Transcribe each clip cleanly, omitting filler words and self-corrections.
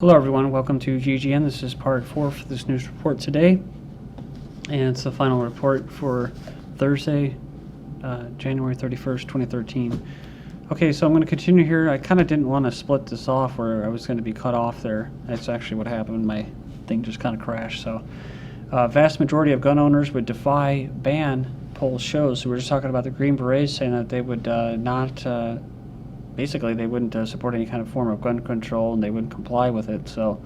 Hello everyone, welcome to GGN. This is part 4 for this news report today, and it's the final report for Thursday, January 31st, 2013. Okay, so I'm going to continue here. I kind of didn't want to split this off where I was going to be cut off there. That's actually what happened. My thing just kind of crashed. So, vast majority of gun owners would defy ban poll shows. So we're just talking about the Green Berets saying that they would basically, they wouldn't support any kind of form of gun control, and they wouldn't comply with it. So,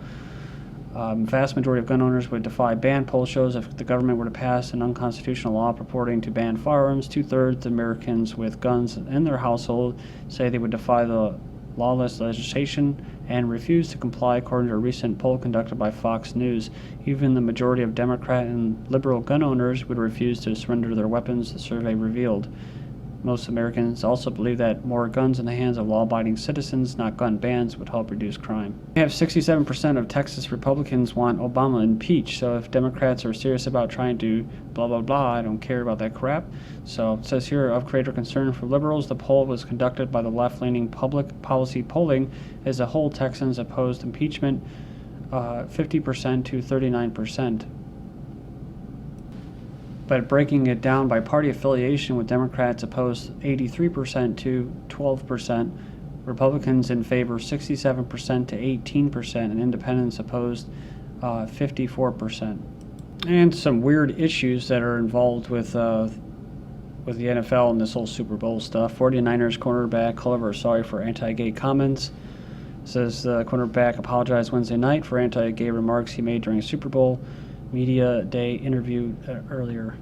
vast majority of gun owners would defy ban poll shows if the government were to pass an unconstitutional law purporting to ban firearms. 2/3 of Americans with guns in their household say they would defy the lawless legislation and refuse to comply, according to a recent poll conducted by Fox News. Even the majority of Democrat and liberal gun owners would refuse to surrender their weapons, the survey revealed. Most Americans also believe that more guns in the hands of law-abiding citizens, not gun bans, would help reduce crime. We have 67% of Texas Republicans want Obama impeached, so if Democrats are serious about trying to blah, blah, blah, I don't care about that crap. So it says here, of greater concern for liberals, the poll was conducted by the left-leaning Public Policy Polling. As a whole, Texans opposed impeachment 50% to 39%. But breaking it down by party affiliation, with Democrats opposed 83% to 12%, Republicans in favor 67% to 18%, and independents opposed 54%. And some weird issues that are involved with the NFL and this whole Super Bowl stuff. 49ers cornerback Culver sorry for anti-gay comments. Says the cornerback apologized Wednesday night for anti-gay remarks he made during a Super Bowl Media Day interview earlier.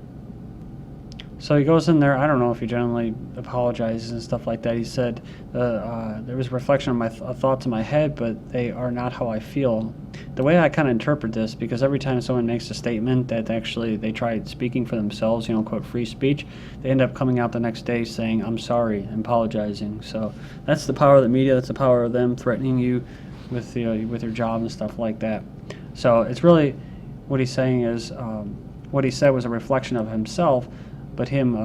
So he goes in there. I don't know if he generally apologizes and stuff like that. He said, there was a reflection of my thoughts in my head, but they are not how I feel. The way I kind of interpret this, because every time someone makes a statement that actually they try speaking for themselves, quote, free speech, they end up coming out the next day saying, I'm sorry, and apologizing. So that's the power of the media. That's the power of them threatening you with, with your job and stuff like that. So it's really, what he's saying is, what he said was a reflection of himself, but him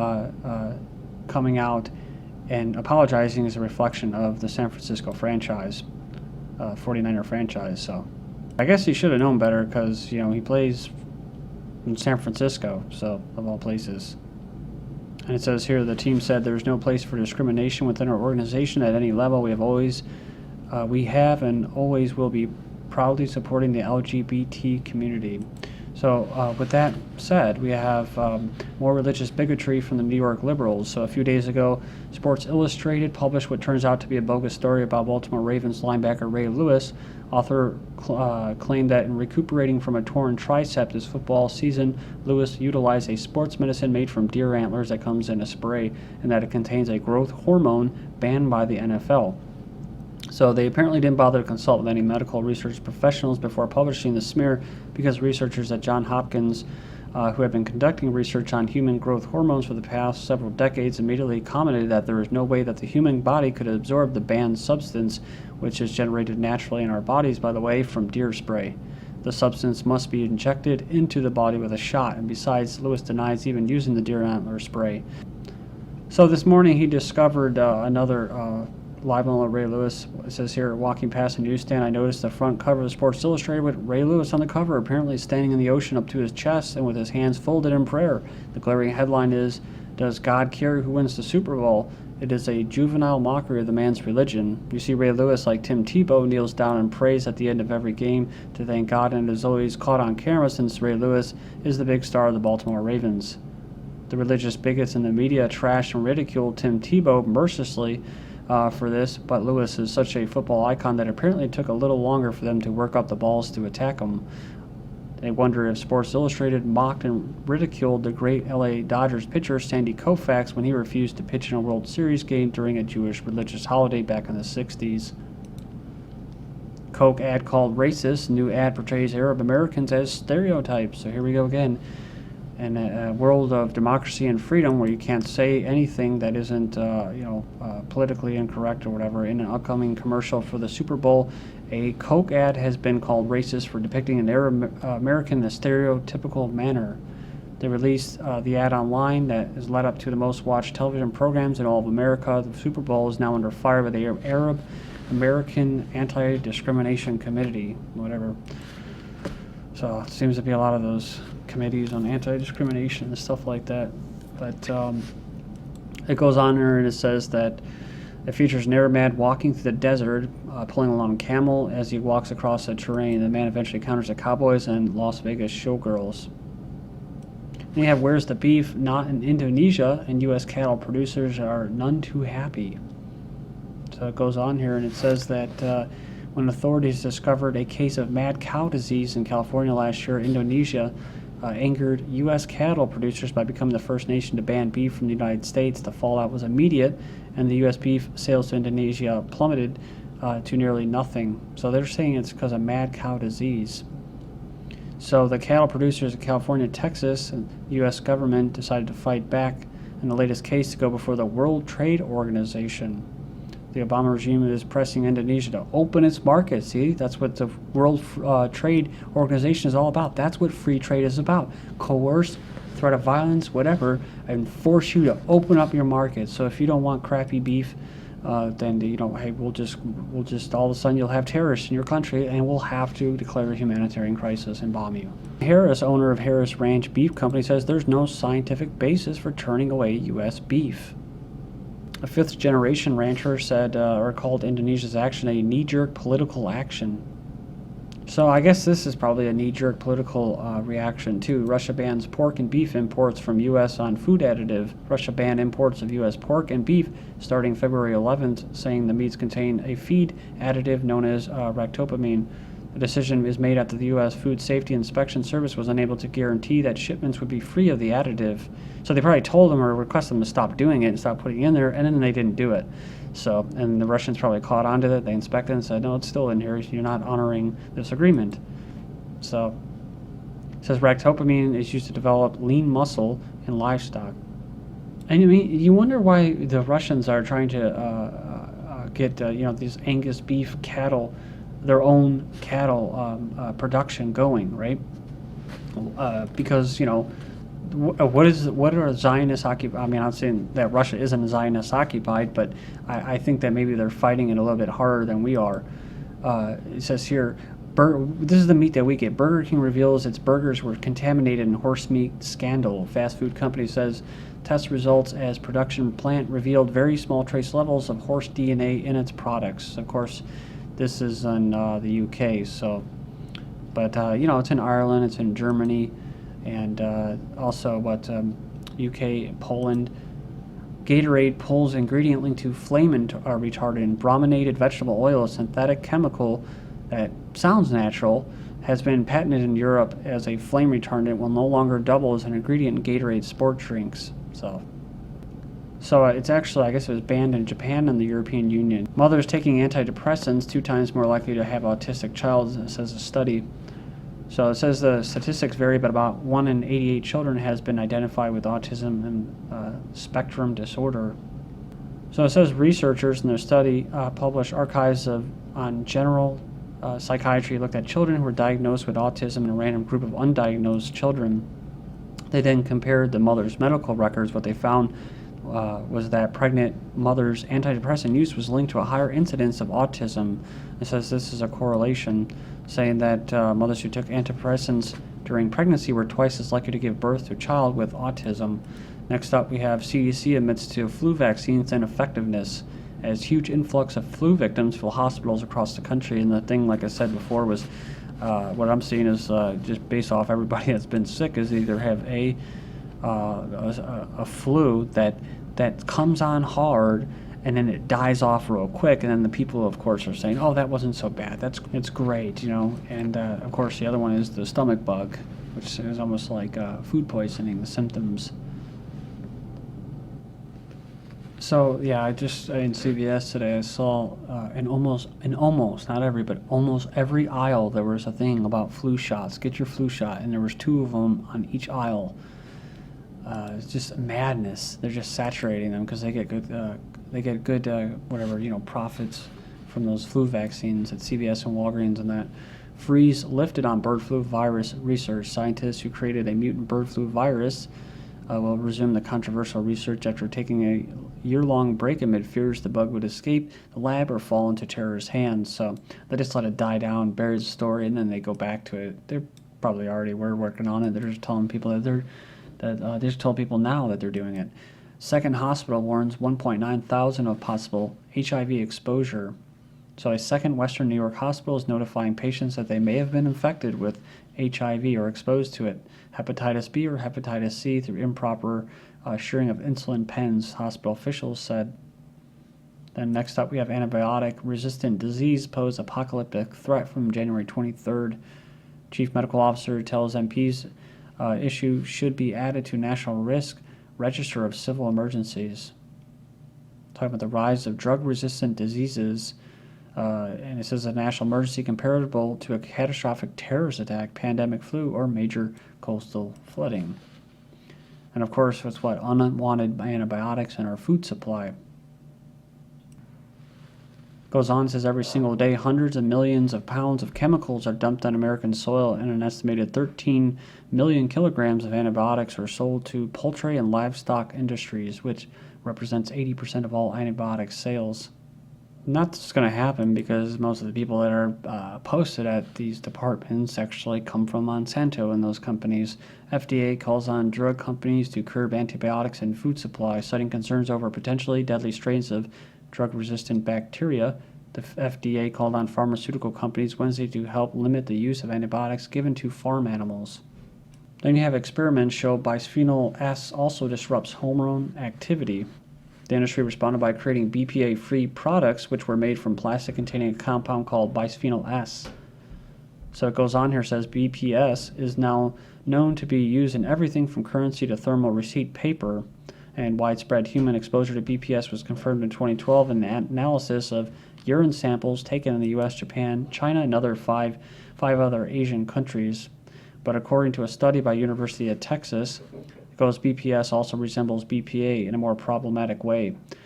coming out and apologizing is a reflection of the San Francisco franchise, 49er franchise. So I guess he should have known better, because, he plays in San Francisco, so of all places. And it says here, the team said there's no place for discrimination within our organization at any level. We have and always will be proudly supporting the LGBT community. So with that said, we have more religious bigotry from the New York liberals. So a few days ago, Sports Illustrated published what turns out to be a bogus story about Baltimore Ravens linebacker Ray Lewis. Author claimed that in recuperating from a torn tricep this football season, Lewis utilized a sports medicine made from deer antlers that comes in a spray, and that it contains a growth hormone banned by the NFL. So they apparently didn't bother to consult with any medical research professionals before publishing the smear, because researchers at Johns Hopkins, who have been conducting research on human growth hormones for the past several decades, immediately commented that there is no way that the human body could absorb the banned substance, which is generated naturally in our bodies, by the way, from deer spray. The substance must be injected into the body with a shot, and besides, Lewis denies even using the deer antler spray. So this morning he discovered another libel on Ray Lewis. It says here, walking past a newsstand, I noticed the front cover of Sports Illustrated with Ray Lewis on the cover, apparently standing in the ocean up to his chest and with his hands folded in prayer. The glaring headline is, Does God Care Who Wins the Super Bowl? It is a juvenile mockery of the man's religion. You see Ray Lewis, like Tim Tebow, kneels down and prays at the end of every game to thank God, and is always caught on camera since Ray Lewis is the big star of the Baltimore Ravens. The religious bigots in the media trashed and ridiculed Tim Tebow mercilessly for this, but Lewis is such a football icon that apparently it took a little longer for them to work up the balls to attack him. They wonder if Sports Illustrated mocked and ridiculed the great LA Dodgers pitcher Sandy Koufax when he refused to pitch in a World Series game during a Jewish religious holiday back in the 60s. Coke ad called racist. New ad portrays Arab Americans as stereotypes. So here we go again. In a world of democracy and freedom, where you can't say anything that isn't, politically incorrect or whatever, in an upcoming commercial for the Super Bowl, a Coke ad has been called racist for depicting an Arab American in a stereotypical manner. They released the ad online that has led up to the most watched television programs in all of America. The Super Bowl is now under fire with the Arab American Anti-Discrimination Committee, whatever. So it seems to be a lot of those committees on anti-discrimination and stuff like that. But it goes on there and it says that it features an Arab man walking through the desert, pulling along a camel as he walks across the terrain. The man eventually encounters the cowboys and Las Vegas showgirls. And you have Where's the Beef? Not in Indonesia, and U.S. cattle producers are none too happy. So it goes on here and it says that when authorities discovered a case of mad cow disease in California last year, Indonesia angered U.S. cattle producers by becoming the first nation to ban beef from the United States. The fallout was immediate, and the U.S. beef sales to Indonesia plummeted to nearly nothing. So they're saying it's because of mad cow disease. So the cattle producers of California and Texas, and the U.S. government decided to fight back in the latest case to go before the World Trade Organization. The Obama regime is pressing Indonesia to open its market. See, that's what the World Trade Organization is all about. That's what free trade is about. Coerce, threat of violence, whatever, and force you to open up your market. So if you don't want crappy beef, then hey, we'll just all of a sudden you'll have terrorists in your country, and we'll have to declare a humanitarian crisis and bomb you. Harris, owner of Harris Ranch Beef Company, says there's no scientific basis for turning away U.S. beef. A fifth-generation rancher said, or called Indonesia's action a knee-jerk political action. So I guess this is probably a knee-jerk political reaction too. Russia bans pork and beef imports from U.S. on food additive. Russia banned imports of U.S. pork and beef starting February 11th, saying the meats contain a feed additive known as ractopamine. The decision is made after the U.S. Food Safety Inspection Service was unable to guarantee that shipments would be free of the additive. So they probably told them or requested them to stop doing it and stop putting it in there, and then they didn't do it. So, and the Russians probably caught on to it. They inspected it and said, no, it's still in here. You're not honoring this agreement. So, it says ractopamine is used to develop lean muscle in livestock. And I mean, you wonder why the Russians are trying to get these Angus beef cattle, their own cattle production going, right? Because what are Zionists occupied? I mean, I'm not saying that Russia isn't Zionist occupied, but I think that maybe they're fighting it a little bit harder than we are. It says here, this is the meat that we get. Burger King reveals its burgers were contaminated in horse meat scandal. Fast food company says test results as production plant revealed very small trace levels of horse DNA in its products. Of course, this is in the UK, so, but it's in Ireland, it's in Germany, and also UK, Poland. Gatorade pulls ingredient linked to flame retardant. Brominated vegetable oil, a synthetic chemical that sounds natural, has been patented in Europe as a flame retardant, will no longer double as an ingredient in Gatorade sport drinks. So it's actually, I guess it was banned in Japan and the European Union. Mothers taking antidepressants 2 times more likely to have autistic child, says a study. So it says the statistics vary, but about 1 in 88 children has been identified with autism and spectrum disorder. So it says researchers in their study published archives on general psychiatry looked at children who were diagnosed with autism in a random group of undiagnosed children. They then compared the mother's medical records. What they found was that pregnant mothers' antidepressant use was linked to a higher incidence of autism. It says this is a correlation, saying that mothers who took antidepressants during pregnancy were twice as likely to give birth to a child with autism. Next up, we have CDC admits to flu vaccines and effectiveness as huge influx of flu victims fill hospitals across the country. And the thing, like I said before, was what I'm seeing is just based off everybody that's been sick is either have a flu that comes on hard and then it dies off real quick, and then the people, of course, are saying, oh, that wasn't so bad, it's great, and of course the other one is the stomach bug, which is almost like food poisoning, the symptoms. So yeah, in CVS today I saw in almost not every, but almost every aisle there was a thing about flu shots. Get your flu shot, and there was 2 of them on each aisle. It's just madness. They're just saturating them because they get good profits from those flu vaccines at CVS and Walgreens and that. Freeze lifted on bird flu virus research. Scientists who created a mutant bird flu virus will resume the controversial research after taking a year-long break amid fears the bug would escape the lab or fall into terrorists' hands. So they just let it die down, bury the story, and then they go back to it. They probably already were working on it. They're just telling people that they just told people now that they're doing it. Second hospital warns 1.9 thousand of possible HIV exposure. So a second Western New York hospital is notifying patients that they may have been infected with HIV or exposed to it, hepatitis B or hepatitis C through improper sharing of insulin pens, hospital officials said. Then next up we have antibiotic-resistant disease pose apocalyptic threat from January 23rd. Chief Medical Officer tells MPs issue should be added to National Risk Register of Civil Emergencies. Talking about the rise of drug-resistant diseases, and it says a national emergency comparable to a catastrophic terrorist attack, pandemic flu, or major coastal flooding. And of course, it's what? Unwanted antibiotics in our food supply. Goes on, says every single day, hundreds of millions of pounds of chemicals are dumped on American soil, and an estimated 13 million kilograms of antibiotics are sold to poultry and livestock industries, which represents 80% of all antibiotic sales. Not that's going to happen because most of the people that are posted at these departments actually come from Monsanto and those companies. FDA calls on drug companies to curb antibiotics in food supply, citing concerns over potentially deadly strains of drug-resistant bacteria. The FDA called on pharmaceutical companies Wednesday to help limit the use of antibiotics given to farm animals. Then you have experiments show bisphenol S also disrupts hormone activity. The industry responded by creating BPA-free products, which were made from plastic containing a compound called bisphenol S. So it goes on here, says BPS is now known to be used in everything from currency to thermal receipt paper, and widespread human exposure to BPS was confirmed in 2012 in an analysis of urine samples taken in the U.S., Japan, China, and other five other Asian countries. But according to a study by University of Texas, goes BPS also resembles BPA in a more problematic way. It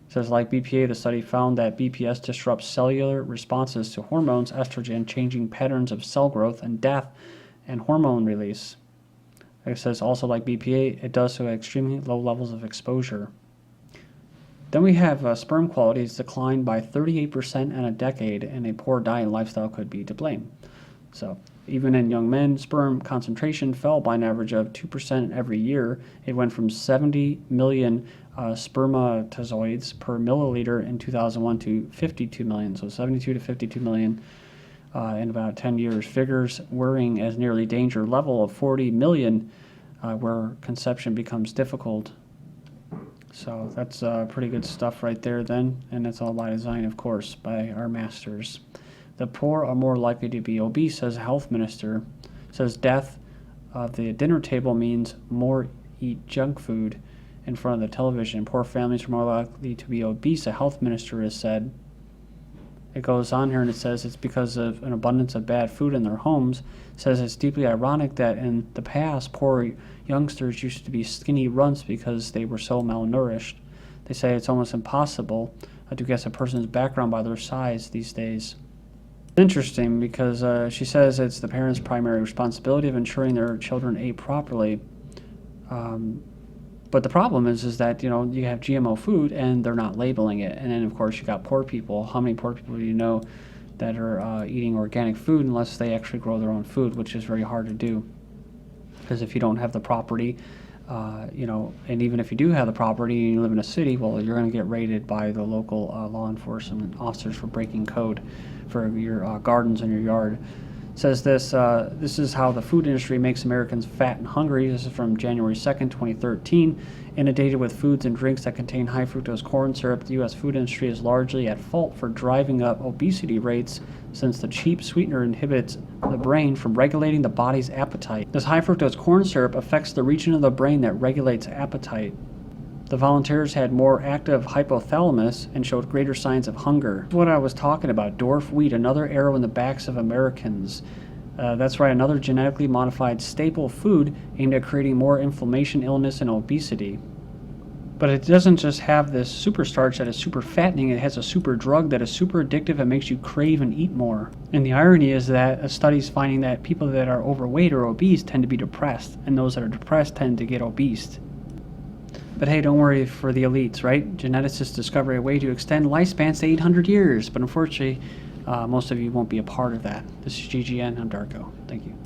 says, like BPA, the study found that BPS disrupts cellular responses to hormones, estrogen, changing patterns of cell growth and death, and hormone release. It says, also like BPA, it does so at extremely low levels of exposure. Then we have sperm qualities declined by 38% in a decade, and a poor diet and lifestyle could be to blame. So even in young men, sperm concentration fell by an average of 2% every year. It went from 70 million spermatozoids per milliliter in 2001 to 52 million, so 72 to 52 million in about 10 years. Figures worrying as nearly danger level of 40 million where conception becomes difficult. So that's pretty good stuff right there then, and that's all by design, of course, by our masters. The poor are more likely to be obese, says health minister. Says death of the dinner table means more eat junk food in front of the television. Poor families are more likely to be obese, a health minister has said. It goes on here and it says it's because of an abundance of bad food in their homes. It says it's deeply ironic that in the past, poor youngsters used to be skinny runts because they were so malnourished. They say it's almost impossible to guess a person's background by their size these days. Interesting because she says it's the parents' primary responsibility of ensuring their children ate properly. But the problem is that, you know, you have GMO food and they're not labeling it. And then, of course, you got poor people. How many poor people do you know that are eating organic food unless they actually grow their own food, which is very hard to do. Because if you don't have the property, you know, and even if you do have the property and you live in a city, well, you're going to get raided by the local law enforcement officers for breaking code for your gardens in your yard. It says this is how the food industry makes Americans fat and hungry. This is from January 2nd, 2013. Inundated with foods and drinks that contain high fructose corn syrup, the U.S. food industry is largely at fault for driving up obesity rates since the cheap sweetener inhibits the brain from regulating the body's appetite. This high fructose corn syrup affects the region of the brain that regulates appetite. The volunteers had more active hypothalamus and showed greater signs of hunger. What I was talking about, dwarf wheat, another arrow in the backs of Americans. That's right, another genetically modified staple food aimed at creating more inflammation, illness, and obesity. But it doesn't just have this super starch that is super fattening, it has a super drug that is super addictive and makes you crave and eat more. And the irony is that a study's finding that people that are overweight or obese tend to be depressed, and those that are depressed tend to get obese. But hey, don't worry for the elites, right? Geneticists discover a way to extend lifespans to 800 years, but unfortunately, most of you won't be a part of that. This is GGN. I'm Darko. Thank you.